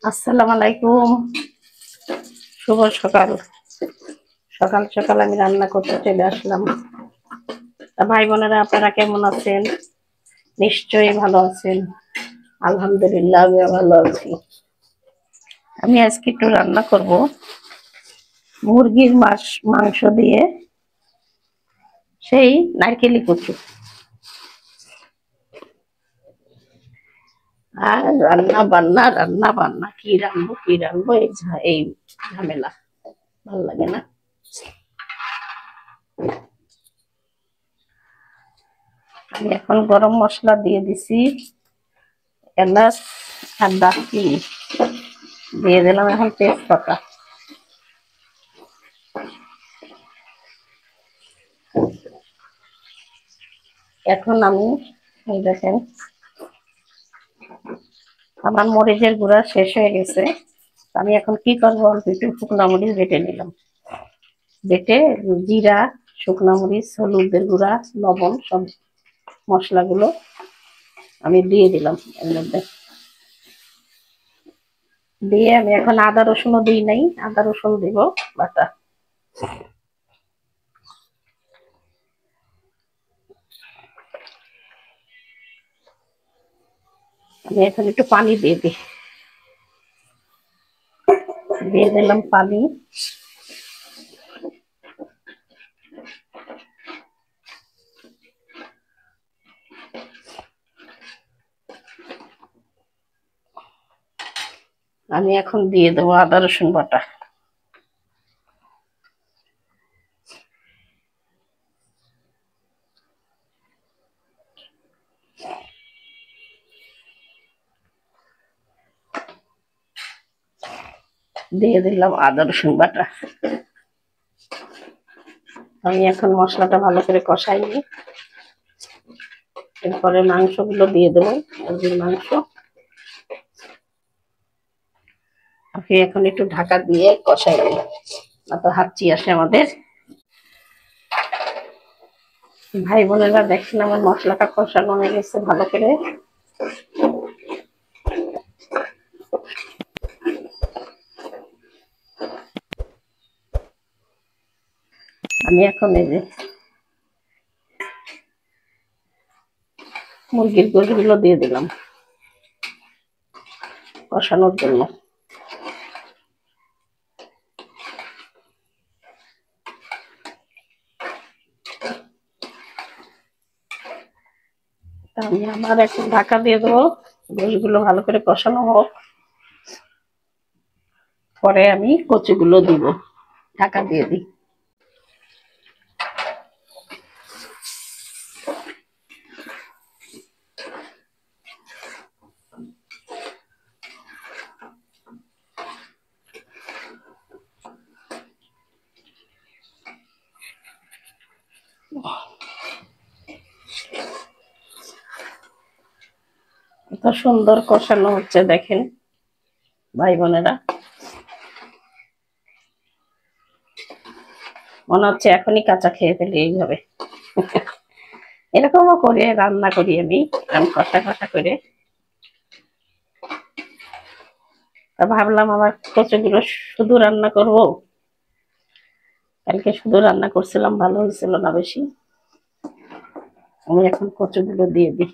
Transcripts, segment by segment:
আসসালামু আলাইকুম। শুভ সকাল। সকাল সকাল আমি রান্না করতে চলে আসলাম। তা ভাই বোনেরা, আপনারা কেমন আছেন? নিশ্চয়ই ভালো আছেন। আলহামদুলিল্লাহ, আমিও ভালো আছি। আমি আজকে একটু রান্না করব মুরগির মাংস দিয়ে সেই নারকেলি কচু। আর রান্না বান্না কি রান্নবো এই ঝামেলা ভাল লাগে না। আমি এখন গরম মশলা দিয়ে দিছি, এলাচ আর দারচিনি দিয়ে দিলাম, এখন তেজপাতা। এখন আমি এই দেখেন, আমার মরিচের গুঁড়া শেষ হয়ে গেছে। আমি এখন কি করবো, অল্প একটু শুকনো মরিচ বেটে নিলাম। বেটে জিরা, শুকনো মরিচ, হলুদের গুঁড়া, লবণ, সব মশলাগুলো আমি দিয়ে দিলাম এর মধ্যে। দিয়ে আমি এখন আদা রসুনও দিই নাই, আদা রসুন দিব বাটা। আমি এখন একটু পানি দিয়ে দিলাম পানি। আমি এখন দিয়ে দেবো আদা রসুন বাটা। দিয়ে দিলাম আদা রসুন বাটা। আমি এখন মশলাটা ভালো করে কষাই নিই, এরপরে মাংসগুলো দিয়ে দেবো, মুরগির মাংস। আমি এখন একটু ঢাকা দিয়ে কষাই নিই, না তো হাঁচি আসে আমাদের। ভাই বোনেরা, দেখেন আমার মশলাটা কষানো হয়ে গেছে ভালো করে। আমি এখন এই যে মুরগির গোশগুলো দিয়ে দিলাম কষানোর জন্য। আমি আবার একটু ঢাকা দিয়ে দেবো, গোশগুলো ভালো করে কষানো হোক, পরে আমি কচুগুলো দিব। ঢাকা দিয়ে দিই। এত সুন্দর কষানো হচ্ছে দেখেন ভাই বোনেরা, মনে হচ্ছে এখনই কাঁচা খেয়ে ফেলি এইভাবে। এরকমও করে রান্না করি আমি, কষা কষা করে। তা ভাবলাম আমার কচুগুলো শুধু রান্না করব। কালকে শুধু রান্না করছিলাম, ভালো হয়েছিল না বেশি। আমি এখন কচুগুলো দিয়ে দিই।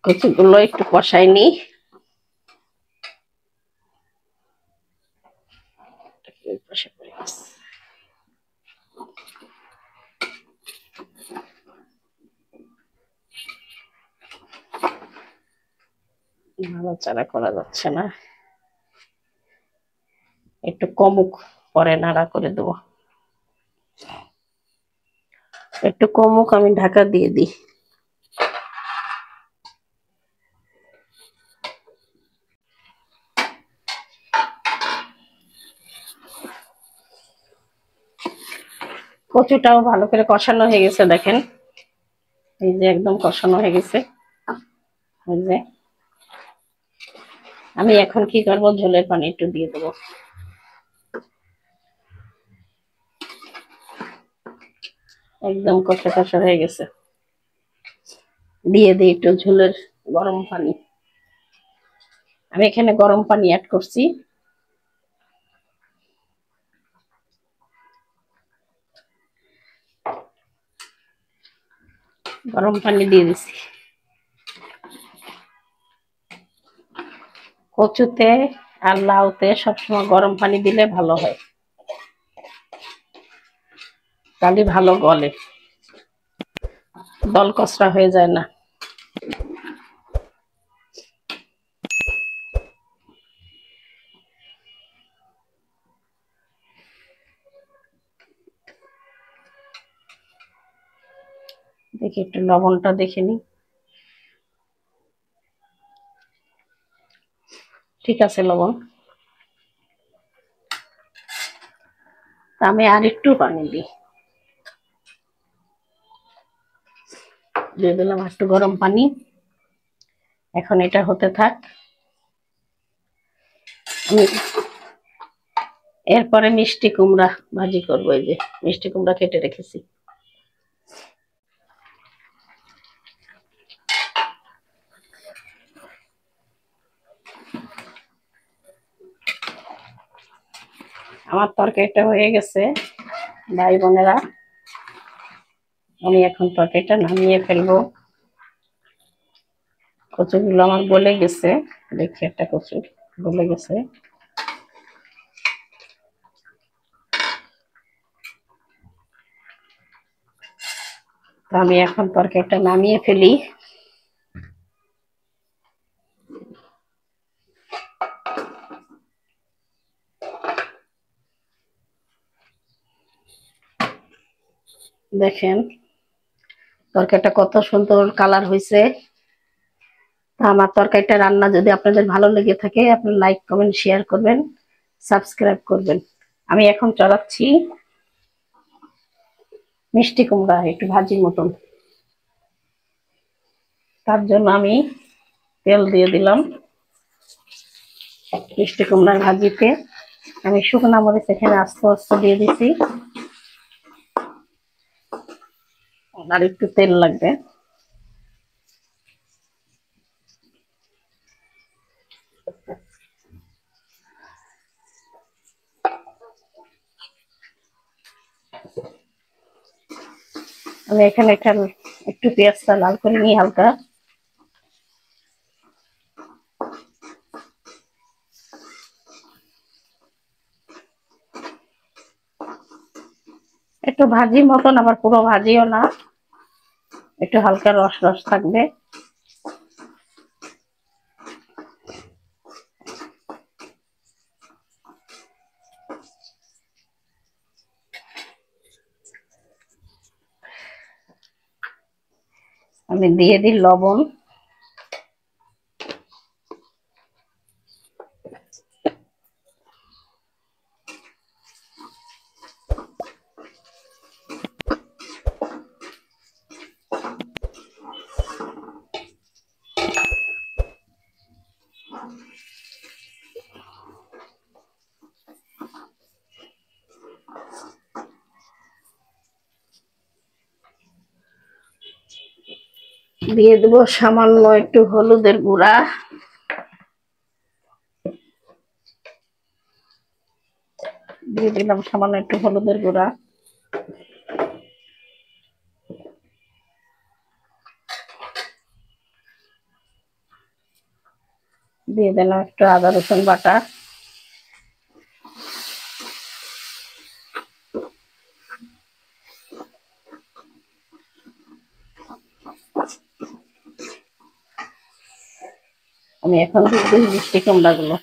কচুগুলো একটু কষাই নি। নাড়াচাড়া করা যাচ্ছে না, একটু কমুক, পরে নাড়া করে দেবো। একটু কমুক, আমি ঢাকা দিয়ে দিই। কচুটাও ভালো করে কষানো হয়ে গেছে দেখেন, এই যে একদম কষানো হয়ে গেছে। এই যে আমি এখন কি করবো, ঝোলের পানি একটু দিয়ে দেবো। একদম কষা কষা হয়ে গেছে। দিয়ে দিই একটু ঝোলের গরম পানি। আমি এখানে গরম পানি অ্যাড করছি। গরম পানি দিয়ে দিছি। কচুতে আর লাউতে সবসময় গরম পানি দিলে ভালো হয়, তাহলে ভালো গলে, দল কচরা হয়ে যায় না। দেখি একটু লবণটা দেখে নি। ঠিক আছে লবণ। আমি আর একটু পানি দিই, দিয়ে দিলাম একটু গরম পানি। এখন এটা হতে থাক। আমি এরপরে মিষ্টি কুমড়া ভাজি করবো। এই যে মিষ্টি কুমড়া কেটে রেখেছি। আমার তরকারিটা হয়ে গেছে ভাই বোনেরা। আমি এখন তরকারিটা নামিয়ে ফেলবো। কচুগুলো আমার গলে গেছে, দেখি একটা কচু গলে গেছে। তো আমি এখন তরকারিটা নামিয়ে ফেলি। দেখেন তরকারিটা কত সুন্দর কালার হয়েছে। আমার তরকারিটা রান্না যদি আপনাদের ভালো লেগে থাকে, আপনারা লাইক কমেন্ট শেয়ার করবেন, সাবস্ক্রাইব করবেন। আমি এখন চড়াচ্ছি মিষ্টি কুমড়া একটু ভাজির মতন। তার জন্য আমি তেল দিয়ে দিলাম মিষ্টি কুমড়ার ভাজিতে। আমি শুকনো মরিচ এখানে আস্তে আস্তে দিয়ে দিছি, আর একটু তেল লাগবে। আমি এখানে একটু পেঁয়াজটা লাল করে নিই হালকা। একটু ভাজি মতন, আবার পুরো ভাজিও না, একটু হালকা রস রস থাকবে। আমি দিয়ে দিই লবণ। দিয়ে দেবো সামান্য একটু হলুদের গুঁড়া। দিয়ে দিলাম সামান্য একটু হলুদের গুঁড়া। দিয়ে দিলাম একটু আদা রসুন বাটা। আমি এখন দিয়ে দিই মিষ্টি কুমড়া গুলো।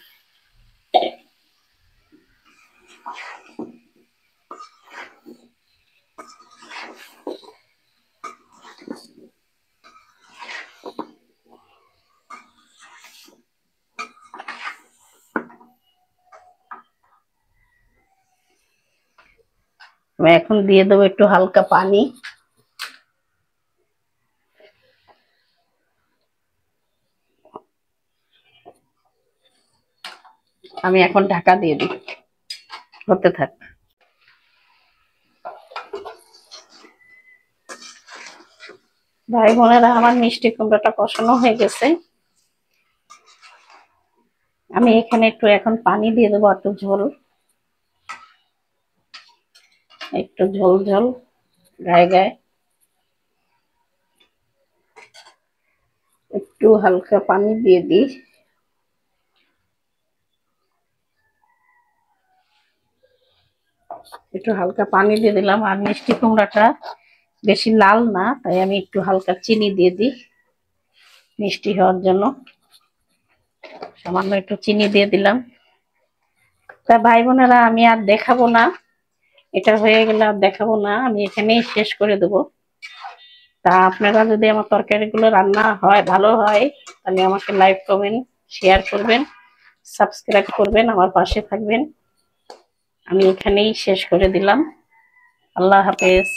আমি এখন দিয়ে দেবো একটু হালকা পানি। আমি এখন ঢাকা দিয়ে দিই, হতে থাক। ভাই বোনেরা, আমার মিষ্টি কুমড়াটা কষানো হয়ে গেছে। আমি এখানে একটু এখন পানি দিয়ে দেবো, একটু ঝোল ঝোল গায়ে গায়ে, একটু হালকা পানি দিয়ে দিই। একটু হালকা পানি দিয়ে দিলাম। আর মিষ্টি কুমড়াটা বেশি লাল না, তাই আমি একটু হালকা চিনি দিয়ে দিই মিষ্টি হওয়ার জন্য। সামান্য একটু চিনি দিয়ে দিলাম। তা ভাই বোনেরা, আমি আর দেখাবো না, এটা হয়ে গেলে আর দেখাবো না, আমি এখানেই শেষ করে দেবো। তা আপনারা যদি আমার তরকারিগুলো রান্না হয় ভালো হয়, তাহলে আমাকে লাইক কমেন্ট শেয়ার করবেন, সাবস্ক্রাইব করবেন, আমার পাশে থাকবেন। আমি এখানেই শেষ করে দিলাম। আল্লাহ হাফেজ।